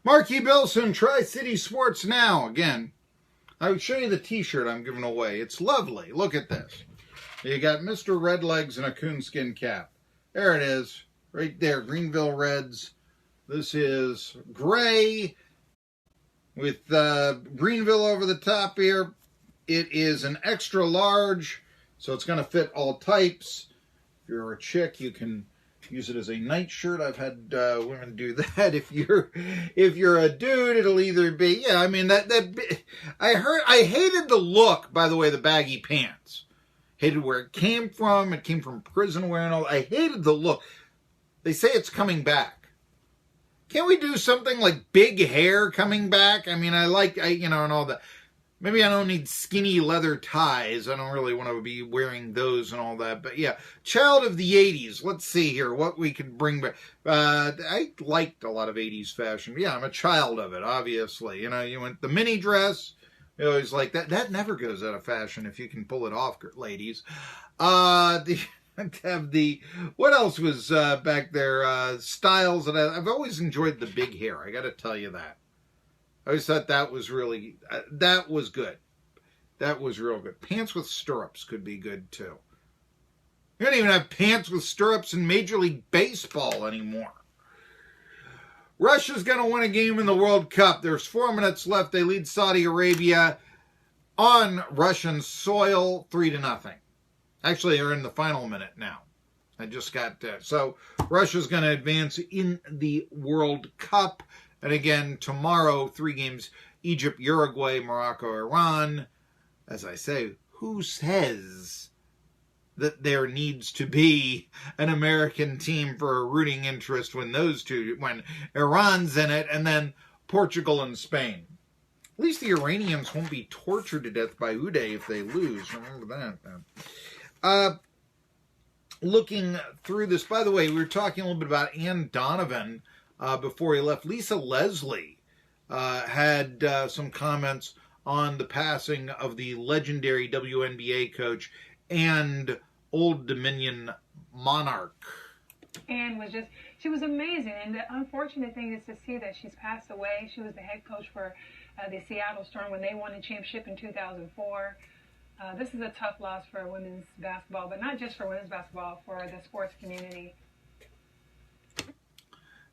Marky, Billson, Tri-City Sports Now. Again, I would show you the t-shirt I'm giving away. It's lovely. Look at this. You got Mr. Redlegs in a coonskin cap. There it is. Right there. Greenville Reds. This is gray with Greenville over the top here. It is an extra large, so it's going to fit all types. If you're a chick, you can use it as a nightshirt. I've had women do that. If you're a dude, it'll either be I mean that I hated the look, by the way, the baggy pants. Hated where it came from. It came from prison wear and all. I hated the look. They say it's coming back. Can't we do something like big hair coming back? I mean, and all that. Maybe I don't need skinny leather ties. I don't really want to be wearing those and all that. But yeah, child of the 80s. Let's see here what we could bring back. I liked a lot of 80s fashion. Yeah, I'm a child of it, obviously. You went the mini dress. You always like that. That never goes out of fashion if you can pull it off, ladies. What else was back there? Styles. And I've always enjoyed the big hair. I got to tell you that. I always thought that was really, that was good. That was real good. Pants with stirrups could be good too. You don't even have pants with stirrups in Major League Baseball anymore. Russia's going to win a game in the World Cup. There's 4 minutes left. They lead Saudi Arabia on Russian soil 3-0. Actually, they're in the final minute now. I just got so Russia's going to advance in the World Cup. And again, tomorrow, 3 games, Egypt, Uruguay, Morocco, Iran. As I say, who says that there needs to be an American team for a rooting interest when Iran's in it, and then Portugal and Spain? At least the Iranians won't be tortured to death by Uday if they lose. Remember that. Looking through this, by the way, we were talking a little bit about Ann Donovan before he left. Lisa Leslie had some comments on the passing of the legendary WNBA coach and Old Dominion monarch. Anne she was amazing. And the unfortunate thing is to see that she's passed away. She was the head coach for the Seattle Storm when they won the championship in 2004. This is a tough loss for women's basketball, but not just for women's basketball, for the sports community.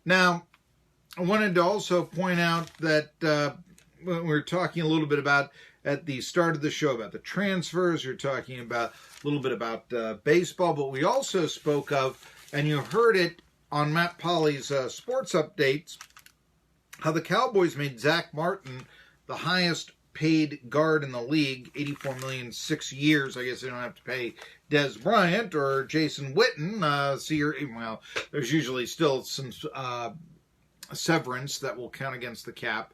Now, I wanted to also point out that when we were talking a little bit about at the start of the show about the transfers, you're talking about a little bit about baseball, but we also spoke of, and you heard it on Matt Polly's sports updates, how the Cowboys made Zach Martin the highest paid guard in the league, $84 million, 6 years. I guess they don't have to pay Des Bryant or Jason Witten. There's usually still some severance that will count against the cap.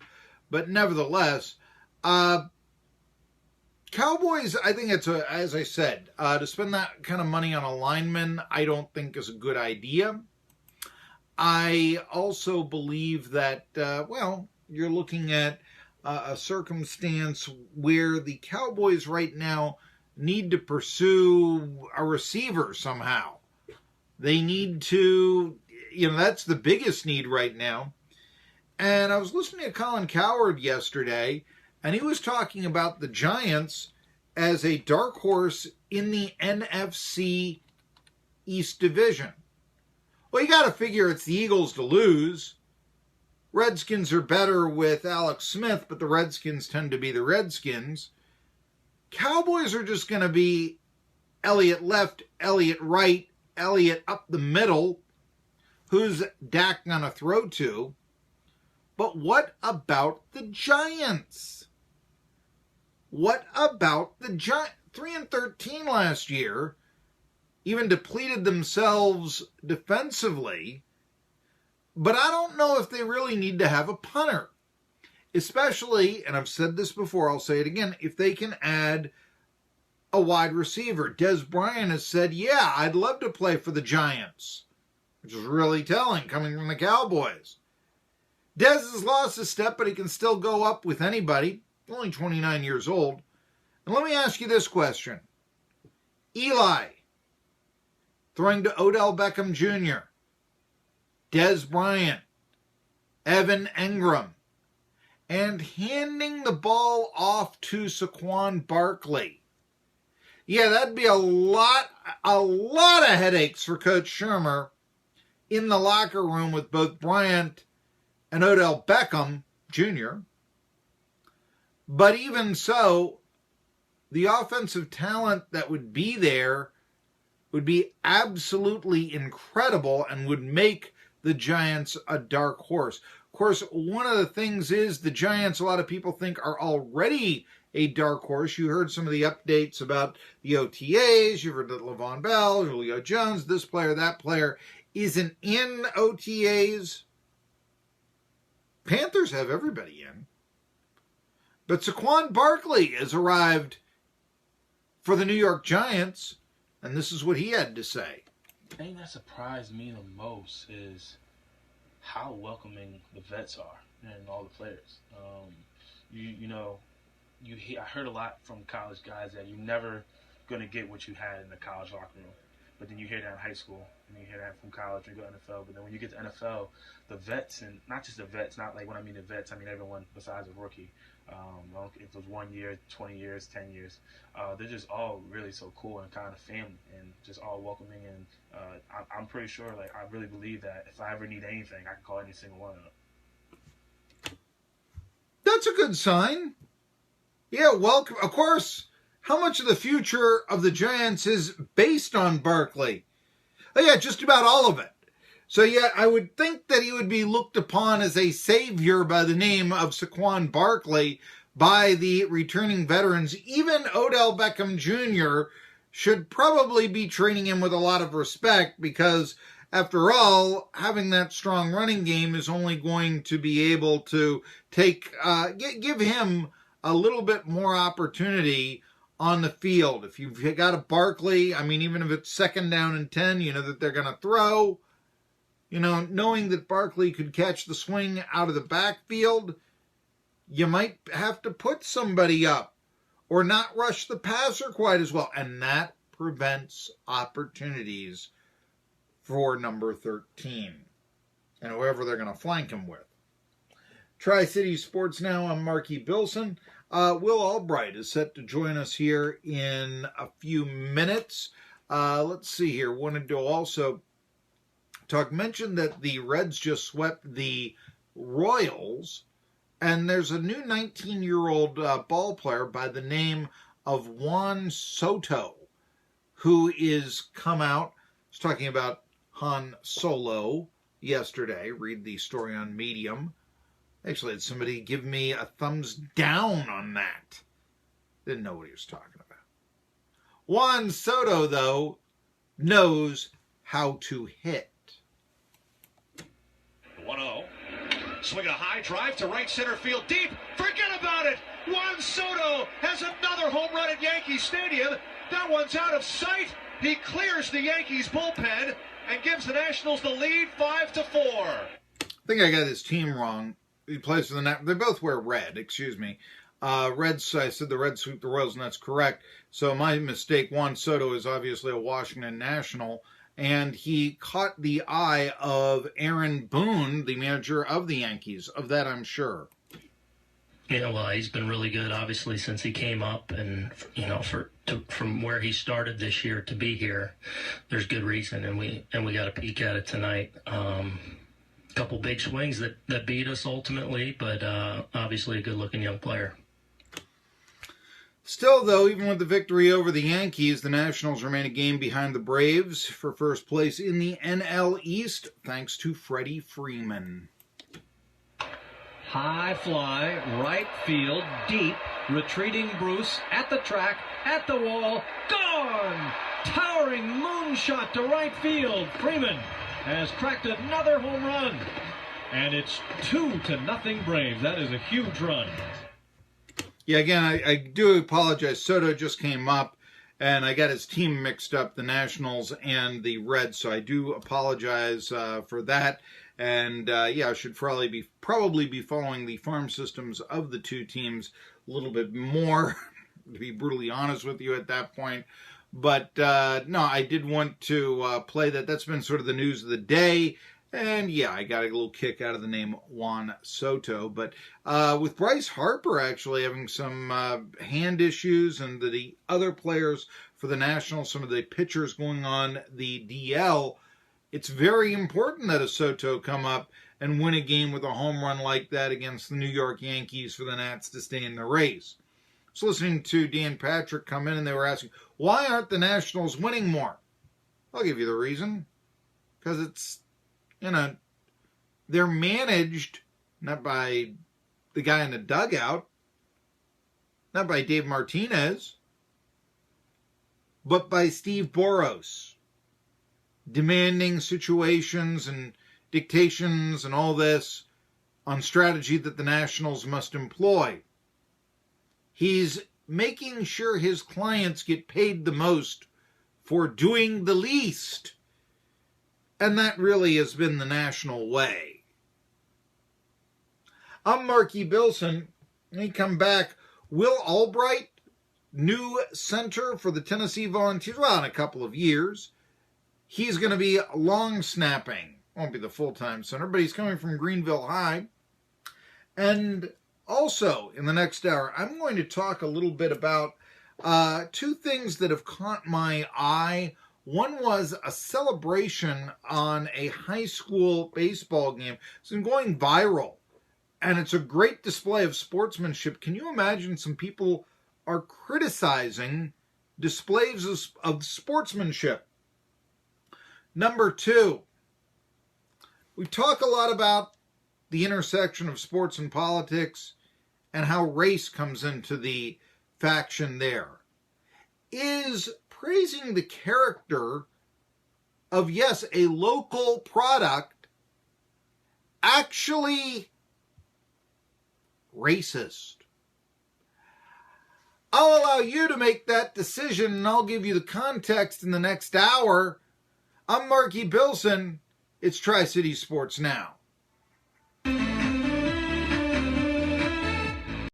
But nevertheless, Cowboys, I think as I said, to spend that kind of money on a lineman, I don't think is a good idea. I also believe that, you're looking at a circumstance where the Cowboys right now need to pursue a receiver somehow. They need to, that's the biggest need right now. And I was listening to Colin Cowherd yesterday, and he was talking about the Giants as a dark horse in the NFC East Division. Well, you got to figure it's the Eagles to lose. Redskins are better with Alex Smith, but the Redskins tend to be the Redskins. Cowboys are just going to be Elliott left, Elliott right, Elliott up the middle. Who's Dak going to throw to? But what about the Giants? What about the Giants? 3-13 last year, even depleted themselves defensively. But I don't know if they really need to have a punter. Especially, and I've said this before, I'll say it again, if they can add a wide receiver. Des Bryant has said, yeah, I'd love to play for the Giants. Which is really telling, coming from the Cowboys. Des has lost a step, but he can still go up with anybody. Only 29 years old. And let me ask you this question. Eli, throwing to Odell Beckham Jr., Des Bryant, Evan Engram, and handing the ball off to Saquon Barkley. Yeah, that'd be a lot of headaches for Coach Shermer in the locker room with both Bryant and Odell Beckham Jr. But even so, the offensive talent that would be there would be absolutely incredible and would make the Giants a dark horse. Of course, one of the things is the Giants, a lot of people think, are already a dark horse. You heard some of the updates about the OTAs. You've heard that Le'Veon Bell, Julio Jones, this player, that player isn't in OTAs. Panthers have everybody in. But Saquon Barkley has arrived for the New York Giants, and this is what he had to say. The thing that surprised me the most is how welcoming the vets are and all the players. I heard a lot from college guys that you're never going to get what you had in the college locker room. But then you hear that in high school, and you hear that from college, and you go to NFL. But then when you get to NFL, the vets, and not just the vets, not like when I mean the vets, I mean everyone besides a rookie. If it was 1 year, 20 years, 10 years, they're just all really so cool and kind of family and just all welcoming. And I'm pretty sure, I really believe that if I ever need anything, I can call any single one of them. That's a good sign. Yeah, welcome. Of course, how much of the future of the Giants is based on Barkley? Oh, yeah, just about all of it. So, yeah, I would think that he would be looked upon as a savior by the name of Saquon Barkley by the returning veterans. Even Odell Beckham Jr. should probably be treating him with a lot of respect because, after all, having that strong running game is only going to be able to give him a little bit more opportunity on the field. If you've got a Barkley, I mean, even if it's second down and 10, you know that they're going to throw. Knowing that Barkley could catch the swing out of the backfield, you might have to put somebody up or not rush the passer quite as well. And that prevents opportunities for number 13 and whoever they're going to flank him with. Tri-City Sports Now, I'm Marky Billson. Will Albright is set to join us here in a few minutes. Let's see here. Wanted to also mention that the Reds just swept the Royals, and there's a new 19-year-old ball player by the name of Juan Soto, who is come out. I was talking about Han Solo yesterday. Read the story on Medium. Actually, had somebody give me a thumbs down on that. Didn't know what he was talking about. Juan Soto, though, knows how to hit. 1-0. Swinging a high drive to right center field deep. Forget about it. Juan Soto has another home run at Yankee Stadium. That one's out of sight. He clears the Yankees bullpen and gives the Nationals the lead 5-4. I think I got his team wrong. He plays for the they both wear red, excuse me. Reds, I said the Reds sweep the Royals, and that's correct. So my mistake, Juan Soto is obviously a Washington National, and he caught the eye of Aaron Boone, the manager of the Yankees. Of that, I'm sure. Well, he's been really good, obviously, since he came up, and from where he started this year to be here, there's good reason, and we got a peek at it tonight. Couple big swings that beat us ultimately, but obviously a good-looking young player. Still, though, even with the victory over the Yankees, the Nationals remain a game behind the Braves for first place in the NL East, thanks to Freddie Freeman. High fly, right field, deep, retreating Bruce, at the track, at the wall, gone! Towering moonshot to right field. Freeman has cracked another home run. And it's 2-0 Braves. That is a huge run. Yeah, again, I do apologize. Soto just came up, and I got his team mixed up, the Nationals and the Reds, so I do apologize for that. And, I should probably be following the farm systems of the two teams a little bit more, to be brutally honest with you at that point. But, no, I did want to play that. That's been sort of the news of the day. And yeah, I got a little kick out of the name Juan Soto. But with Bryce Harper actually having some hand issues and the other players for the Nationals, some of the pitchers going on the DL, it's very important that a Soto come up and win a game with a home run like that against the New York Yankees for the Nats to stay in the race. I was listening to Dan Patrick come in and they were asking, why aren't the Nationals winning more? I'll give you the reason. Because it's, they're managed not by the guy in the dugout, not by Dave Martinez, but by Steve Boros, demanding situations and dictations and all this on strategy that the Nationals must employ. He's making sure his clients get paid the most for doing the least. And that really has been the National way. I'm Marky Billson. When we come back, Will Albright, new center for the Tennessee Volunteers, well, in a couple of years. He's going to be long snapping. Won't be the full-time center, but he's coming from Greenville High. And also, in the next hour, I'm going to talk a little bit about two things that have caught my eye. One was a celebration on a high school baseball game. It's been going viral, and it's a great display of sportsmanship. Can you imagine some people are criticizing displays of sportsmanship? Number two, we talk a lot about the intersection of sports and politics and how race comes into the faction there. Is praising the character of, yes, a local product actually racist? I'll allow you to make that decision, and I'll give you the context in the next hour. I'm Marky Billson. It's Tri-City Sports Now.